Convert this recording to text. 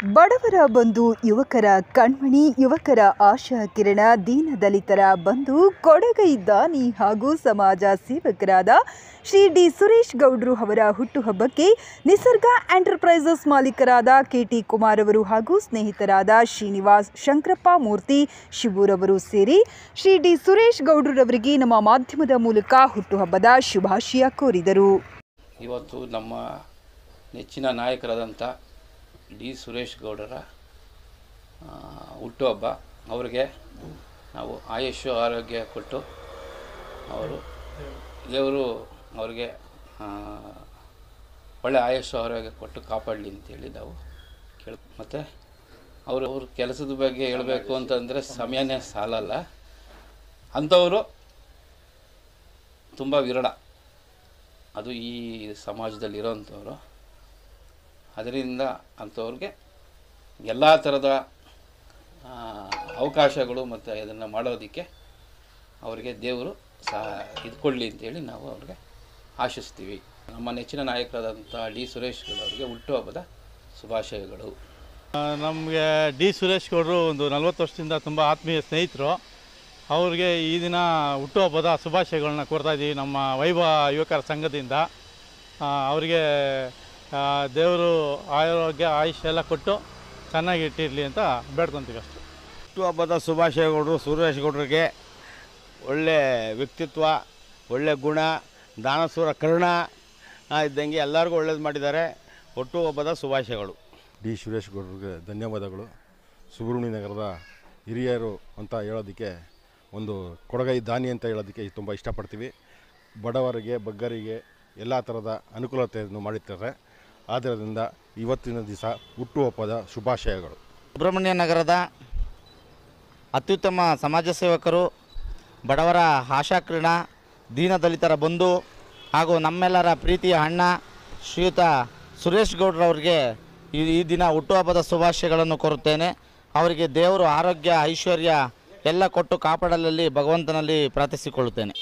ಬಡವರ ಬಂಧು, ಯುವಕರ ಕಣ್ಮಣಿ, ಯುವಕರ ಆಶಾ ಕಿರಣ, ದೀನದಲಿತರ ಬಂಧು, ಕೊಡಗೈ ದಾನಿ ಹಾಗೂ ಸಮಾಜ ಸೇವಕರಾದ ಶ್ರೀ ಡಿ ಸುರೇಶ್ ಗೌಡ್ರು ಅವರ ಹುಟ್ಟುಹಬ್ಬಕ್ಕೆ ನಿಸರ್ಗ ಎಂಟರ್ಪ್ರೈಸಸ್ ಮಾಲೀಕರಾದ ಕೆ.ಟಿ. ಕುಮಾರ್ ಅವರು ಹಾಗೂ ಸ್ನೇಹಿತರಾದ ಶ್ರೀನಿವಾಸ್, ಶಂಕರಪ್ಪ ಮೂರ್ತಿ, ಶಿವೂರವರು ಸೇರಿ ಶ್ರೀ ಡಿ ಸುರೇಶ್ ಗೌಡ್ರವರಿಗೆ ನಮ್ಮ ಮಾಧ್ಯಮದ ಮೂಲಕ ಹುಟ್ಟುಹಬ್ಬದ ಶುಭಾಶಯ ಕೋರಿದರು. ಇವತ್ತು ನಮ್ಮ ನೆಚ್ಚಿನ ನಾಯಕರಾದಂಥ ಡಿ ಸುರೇಶ್ ಗೌಡರ ಹುಟ್ಟುಹಬ್ಬ. ಅವರಿಗೆ ನಾವು ಆಯುಷ್ಯ ಆರೋಗ್ಯ ಕೊಟ್ಟು ದೇವರು ಅವರಿಗೆ ಒಳ್ಳೆ ಆಯುಷ್ಯ ಆರೋಗ್ಯ ಕೊಟ್ಟು ಕಾಪಾಡಲಿ ಅಂತೇಳಿ ನಾವು ಮತ್ತು ಅವ್ರ ಕೆಲಸದ ಬಗ್ಗೆ ಹೇಳಬೇಕು ಅಂತಂದರೆ ಸಮಯನೇ ಸಾಲಲ್ಲ. ಅಂಥವರು ತುಂಬ ವಿರಳ, ಅದು ಈ ಸಮಾಜದಲ್ಲಿರೋಂಥವ್ರು. ಅದರಿಂದ ಅಂಥವ್ರಿಗೆ ಎಲ್ಲ ಥರದ ಅವಕಾಶಗಳು ಮತ್ತು ಇದನ್ನು ಮಾಡೋದಕ್ಕೆ ಅವರಿಗೆ ದೇವರು ಕೊಡಲಿ ಅಂತೇಳಿ ನಾವು ಅವ್ರಿಗೆ ಆಶಿಸ್ತೀವಿ. ನಮ್ಮ ನೆಚ್ಚಿನ ನಾಯಕರಾದಂಥ ಡಿ ಸುರೇಶ್ ಗೌಡರಿಗೆ ಹುಟ್ಟುಹಬ್ಬದ ಶುಭಾಶಯಗಳು. ನಮಗೆ ಡಿ ಸುರೇಶ್ ಗೌಡರು ಒಂದು 40 ವರ್ಷದಿಂದ ತುಂಬ ಆತ್ಮೀಯ ಸ್ನೇಹಿತರು. ಅವ್ರಿಗೆ ಈ ದಿನ ಹುಟ್ಟುಹಬ್ಬದ ಶುಭಾಶಯಗಳನ್ನ ಕೋರ್ತಾಯಿದ್ದೀವಿ ನಮ್ಮ ವೈಭವ ಯುವಕರ ಸಂಘದಿಂದ. ಅವರಿಗೆ ದೇವರು ಆರೋಗ್ಯ ಆಯುಷ್ಯ ಎಲ್ಲ ಕೊಟ್ಟು ಚೆನ್ನಾಗಿ ಇಟ್ಟಿರಲಿ ಅಂತ ಬೇಡ್ಕೊತೀವಿ ಅಷ್ಟೆ. ಹುಟ್ಟುಹಬ್ಬದ ಶುಭಾಶಯಗಳು. ಸುರೇಶ್ ಗೌಡ್ರಿಗೆ ಒಳ್ಳೆ ವ್ಯಕ್ತಿತ್ವ, ಒಳ್ಳೆ ಗುಣ, ದಾನಶೂರ ಕರುಣ ಇದ್ದಂಗೆ ಎಲ್ಲರಿಗೂ ಒಳ್ಳೇದು ಮಾಡಿದ್ದಾರೆ. ಹುಟ್ಟುಹಬ್ಬದ ಶುಭಾಶಯಗಳು. ಡಿ ಸುರೇಶ್ ಗೌಡ್ರಿಗೆ ಧನ್ಯವಾದಗಳು. ಸುಬ್ರಹ್ಮಣ್ಯ ನಗರದ ಹಿರಿಯರು ಅಂತ ಹೇಳೋದಕ್ಕೆ, ಒಂದು ಕೊಡಗೈ ದಾನಿ ಅಂತ ಹೇಳೋದಕ್ಕೆ ತುಂಬ ಇಷ್ಟಪಡ್ತೀವಿ. ಬಡವರಿಗೆ, ಬಗ್ಗರಿಗೆ ಎಲ್ಲ ಥರದ ಅನುಕೂಲತೆಯನ್ನು ಮಾಡಿರ್ತಾರೆ. ಆದ್ದರಿಂದ ಇವತ್ತಿನ ದಿವಸ ಹುಟ್ಟುಹಬ್ಬದ ಶುಭಾಶಯಗಳು. ಸುಬ್ರಹ್ಮಣ್ಯ ನಗರದ ಅತ್ಯುತ್ತಮ ಸಮಾಜ ಸೇವಕರು, ಬಡವರ ಆಶಾಕಿರಣ, ದೀನದಲಿತರ ಬಂಧು ಹಾಗೂ ನಮ್ಮೆಲ್ಲರ ಪ್ರೀತಿಯ ಅಣ್ಣ ಶ್ರೀಯುತ ಸುರೇಶ್ ಗೌಡ್ರವ್ರಿಗೆ ಈ ದಿನ ಹುಟ್ಟುಹಬ್ಬದ ಶುಭಾಶಯಗಳನ್ನು ಕೋರುತ್ತೇನೆ. ಅವರಿಗೆ ದೇವರು ಆರೋಗ್ಯ ಐಶ್ವರ್ಯ ಎಲ್ಲ ಕೊಟ್ಟು ಕಾಪಾಡಲಲ್ಲಿ ಭಗವಂತನಲ್ಲಿ ಪ್ರಾರ್ಥಿಸಿಕೊಳ್ಳುತ್ತೇನೆ.